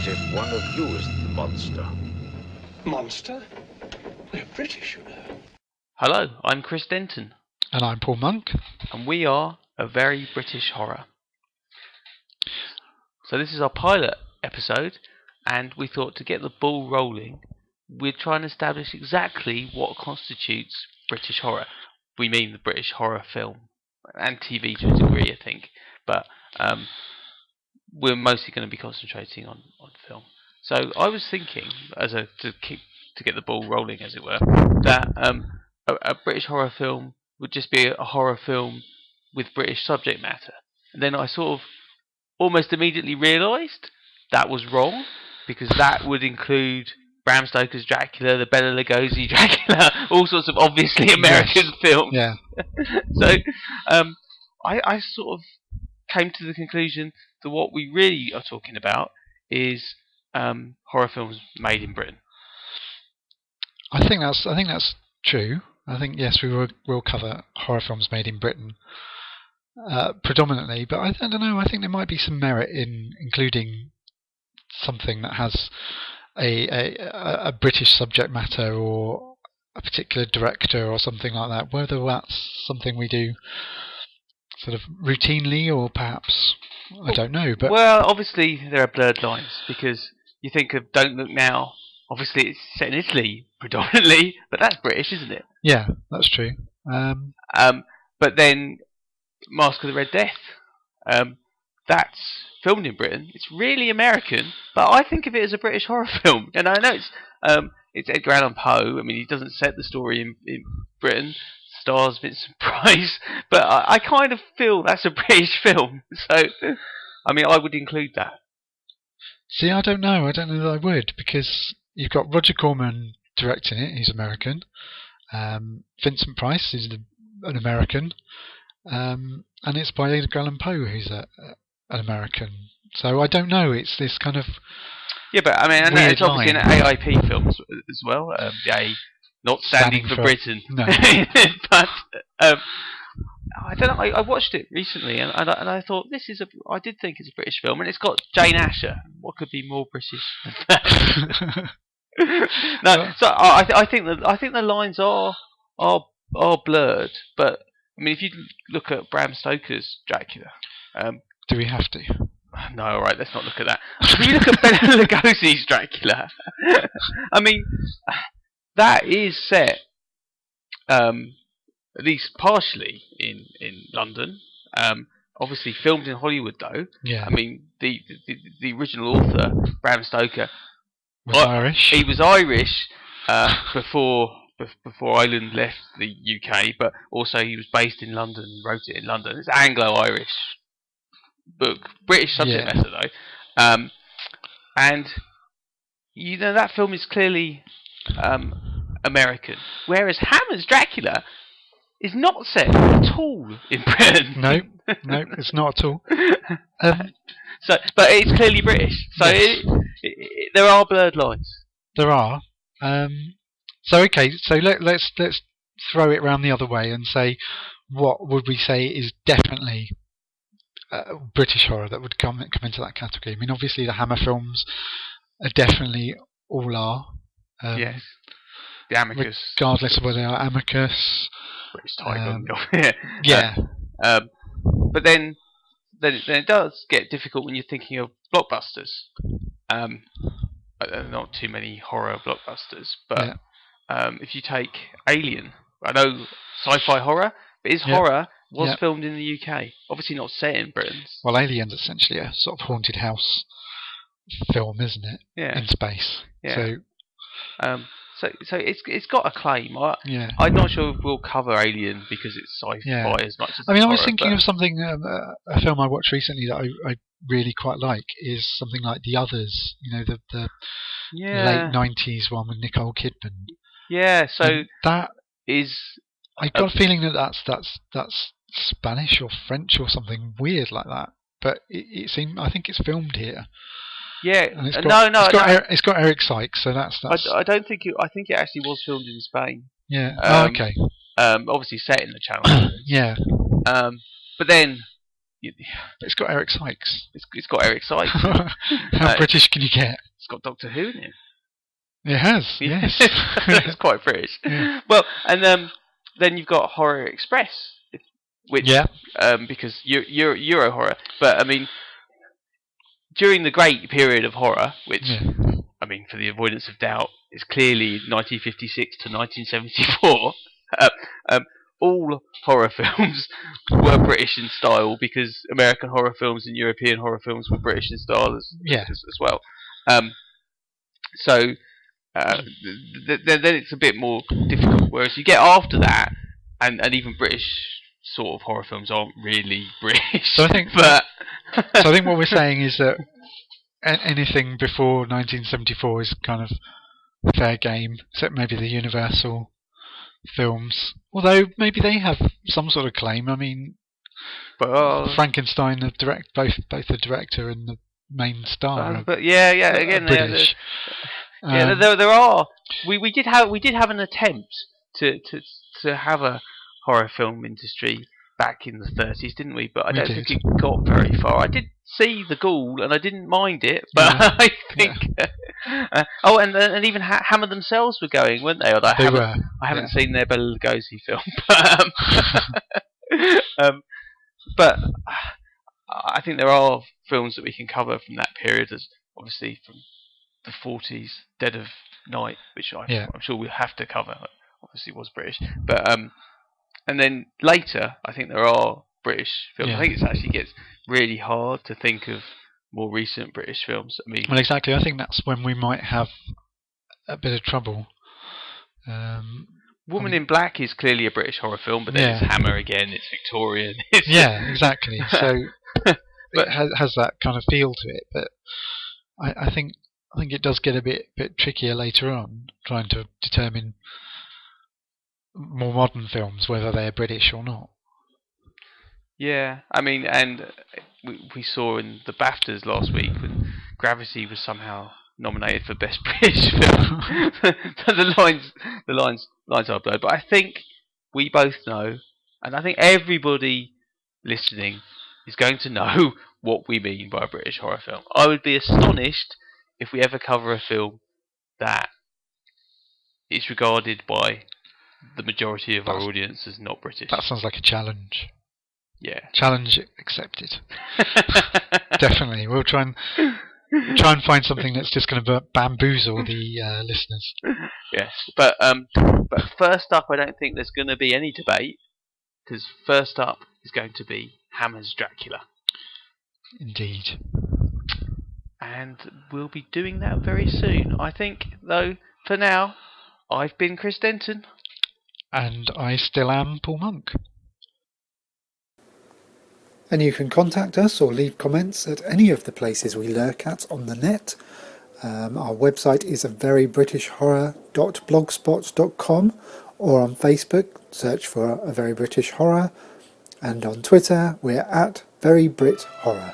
as if one of you is the monster. Monster? They're British, you know. Hello, I'm Chris Denton. And I'm Paul Monk. And we are A Very British Horror. So this is our pilot episode, and we thought to get the ball rolling, we'd try and establish exactly what constitutes British horror. We mean the British horror film, and TV to a degree, I think. But we're mostly going to be concentrating on film. So I was thinking, to get the ball rolling, as it were, that a British horror film would just be a horror film with British subject matter. And then I sort of almost immediately realised that was wrong, because that would include Bram Stoker's Dracula, the Bela Lugosi Dracula, all sorts of obviously American films. Yeah. So I sort of came to the conclusion that what we really are talking about is horror films made in Britain. I think that's true. I think, yes, we'll cover horror films made in Britain predominantly, but I don't know. I think there might be some merit in including something that has a British subject matter or a particular director or something like that. Whether that's something we do sort of routinely or perhaps I don't know. But well, obviously there are blurred lines, because you think of Don't Look Now. Obviously it's set in Italy predominantly, but that's British, isn't it? Yeah, that's true. But then Mask of the Red Death, that's filmed in Britain. It's really American, but I think of it as a British horror film. And I know it's Edgar Allan Poe. I mean, he doesn't set the story in Britain. Stars Vincent Price, but I kind of feel that's a British film. So, I mean, I would include that. See, I don't know that I would, because you've got Roger Corman directing it. He's American. Vincent Price is an American. And it's by Edgar Allan Poe, who's an American. So I don't know. It's this kind of but I mean, I know it's obviously an AIP film as well. Not standing for Britain. No. But I don't know. I watched it recently, and I thought I did think it's a British film, and it's got Jane Asher. What could be more British than that? No, so I think the lines are blurred, but I mean, if you look at Bram Stoker's Dracula, do we have to? No, all right, let's not look at that. If you look at Bela Lugosi's Dracula, I mean, that is set, at least partially in London. Obviously filmed in Hollywood, though. Yeah. I mean, the original author, Bram Stoker, was Irish. He was Irish before Ireland left the UK, but also he was based in London and wrote it in London. It's Anglo-Irish book, British subject matter though, and you know that film is clearly American, whereas Hammer's Dracula is not set at all in Britain. No, it's not at all. But it's clearly British. So yes. There are blurred lines. There are. So okay, so let's throw it round the other way and say, what would we say is definitely British horror that would come into that category? I mean, obviously the Hammer films are definitely all are. Yes. The Amicus. Regardless of whether they are Amicus. British Tiger. Yeah. But then it does get difficult when you're thinking of blockbusters. Not too many horror blockbusters, but if you take Alien, I know sci-fi horror, but horror was filmed in the UK. Obviously not set in Britain. Well, Alien's essentially a sort of haunted house film, isn't it? Yeah. In space. Yeah. So it's got a claim. Yeah. I'm not sure if we'll cover Alien because it's sci-fi as much as I mean, I was horror, thinking of something, a film I watched recently that I really quite like is something like The Others. You know, the late 90s one with Nicole Kidman. Yeah. So and that is. I got a feeling that's Spanish or French or something weird like that. But it seemed. I think it's filmed here. Yeah, and it's got Eric Sykes, so that's. I don't think it. I think it actually was filmed in Spain. Yeah. Okay. Obviously set in the Channel. Yeah. But then It's got Eric Sykes. It's got Eric Sykes. How British can you get? It's got Doctor Who in it. It has, yes. It's quite British. Yeah. Well, and then you've got Horror Express, which because you're Euro horror, but I mean, during the great period of horror, which I mean, for the avoidance of doubt, is clearly 1956 to 1974. All horror films were British in style because American horror films and European horror films were British in style as well. So then it's a bit more difficult. Whereas you get after that, and even British sort of horror films aren't really British. So I think, what we're saying is that anything before 1974 is kind of fair game, except maybe the Universal films. Although maybe they have some sort of claim. I mean, Frankenstein, both the director and the main star. But again, British. There are. We did have an attempt to have a horror film industry back in the 30s, didn't we? But I don't think it got very far. I did see The Ghoul, and I didn't mind it, but I think. And even Hammer themselves were going, weren't they? Although I haven't seen their Bela Lugosi film, but I think there are films that we can cover from that period, as obviously from the 40s, Dead of Night, which I'm sure we'll have to cover. Obviously, was British, but and then later, I think there are British films. I think it actually gets really hard to think of more recent British films. I mean, well, exactly. I think that's when we might have a bit of trouble. Woman in Black is clearly a British horror film, but then it's Hammer again. It's Victorian. Exactly. So it has that kind of feel to it. But I think it does get a bit trickier later on, trying to determine more modern films whether they're British or not. Yeah, I mean, and we saw in the BAFTAs last week when Gravity was somehow nominated for Best British Film. the lines are blurred, but I think we both know, and I think everybody listening is going to know what we mean by a British horror film. I would be astonished if we ever cover a film that is regarded by the majority of our audience as not British. That sounds like a challenge. Yeah. Challenge accepted. Definitely. We'll try and find something that's just going to bamboozle the listeners. Yes, but first up, I don't think there's going to be any debate, because first up is going to be Hammer's Dracula. Indeed. And we'll be doing that very soon. I think, though, for now, I've been Chris Denton. And I still am Paul Monk. And you can contact us or leave comments at any of the places we lurk at on the net. Our website is averybritishhorror.blogspot.com, or on Facebook, search for A Very British Horror, and on Twitter we're at Very Brit Horror.